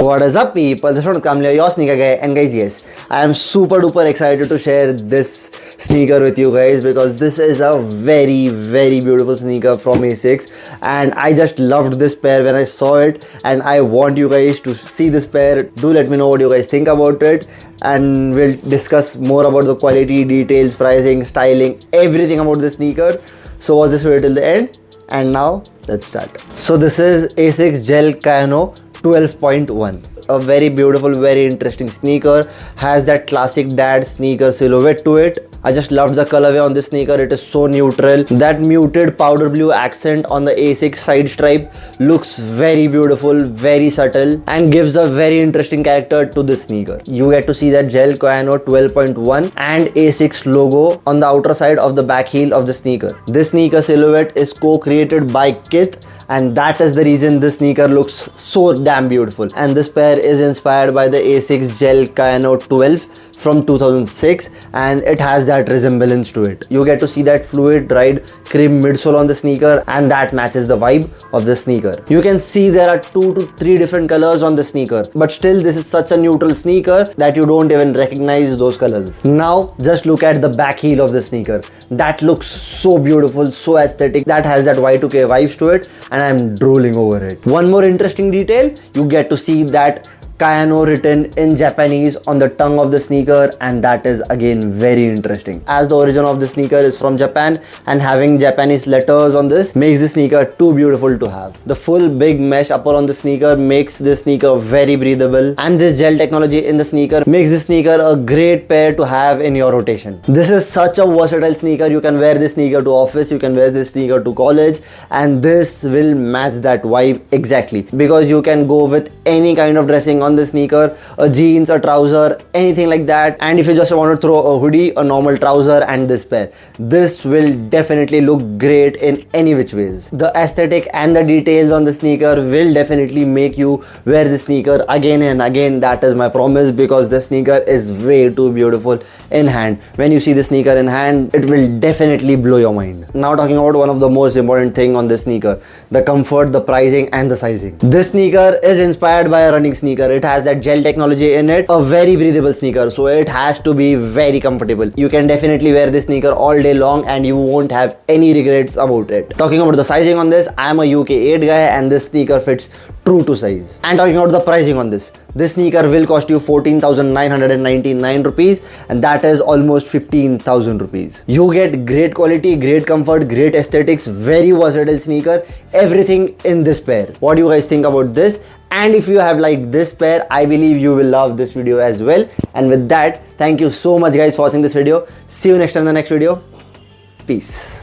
What is up, people? This is Kamlia, your sneaker guy, and guys, yes, I am super duper excited to share this sneaker with you guys because this is a very beautiful sneaker from ASICS, and I just loved this pair when I saw it, and I want you guys to see this pair. Do let me know what you guys think about it, and we'll discuss more about the quality, details, pricing, styling, everything about this sneaker. So watch this video till the end, and now let's start. So this is ASICS GEL-Kayano 12.1. A very beautiful, very interesting sneaker. Has that classic dad sneaker silhouette to it. I just loved the colorway on this sneaker. It is so neutral. That muted powder blue accent on the ASICS side stripe looks very beautiful, very subtle, and gives a very interesting character to this sneaker. You get to see that GEL-Kayano 12.1 and ASICS logo on the outer side of the back heel of the sneaker. This sneaker silhouette is co-created by Kith, and that is the reason this sneaker looks so damn beautiful. And this pair is inspired by the ASICS GEL-Kayano 12 from 2006, and it has that resemblance to it. You get to see that fluid dried cream midsole on the sneaker, and that matches the vibe of the sneaker. You can see there are 2 to 3 different colors on the sneaker, but still this is such a neutral sneaker that you don't even recognize those colors. Now just look at the back heel of the sneaker. That looks so beautiful, so aesthetic. That has that Y2K vibes to it, and I'm drooling over it. One more interesting detail, you get to see that Kayano written in Japanese on the tongue of the sneaker, and that is again very interesting, as the origin of the sneaker is from Japan, and having Japanese letters on this makes the sneaker too beautiful to have. The full big mesh upper on the sneaker makes this sneaker very breathable, and this gel technology in the sneaker makes this sneaker a great pair to have in your rotation. This is such a versatile sneaker. You can wear this sneaker to office, you can wear this sneaker to college, and this will match that vibe exactly, because you can go with any kind of dressing on the sneaker, a jeans, a trouser, anything like that. And if you just want to throw a hoodie, a normal trouser, and this pair, this will definitely look great in any which ways. The aesthetic and the details on the sneaker will definitely make you wear the sneaker again and again. That is my promise, because the sneaker is way too beautiful in hand. When you see the sneaker in hand, it will definitely blow your mind. Now talking about one of the most important thing on this sneaker, the comfort, the pricing, and the sizing. This sneaker is inspired by a running sneaker. It has that gel technology in it, a very breathable sneaker, so it has to be very comfortable. You can definitely wear this sneaker all day long and you won't have any regrets about it. Talking about the sizing on this, I am a UK 8 guy, and this sneaker fits true to size. And talking about the pricing on this sneaker will cost you 14,999 rupees, and that is almost 15,000 rupees. You get great quality, great comfort, great aesthetics, very versatile sneaker, everything in this pair. What do you guys think about this? And if you have liked this pair, I believe you will love this video as well. And with that, thank you so much guys for watching this video. See you next time in the next video. Peace.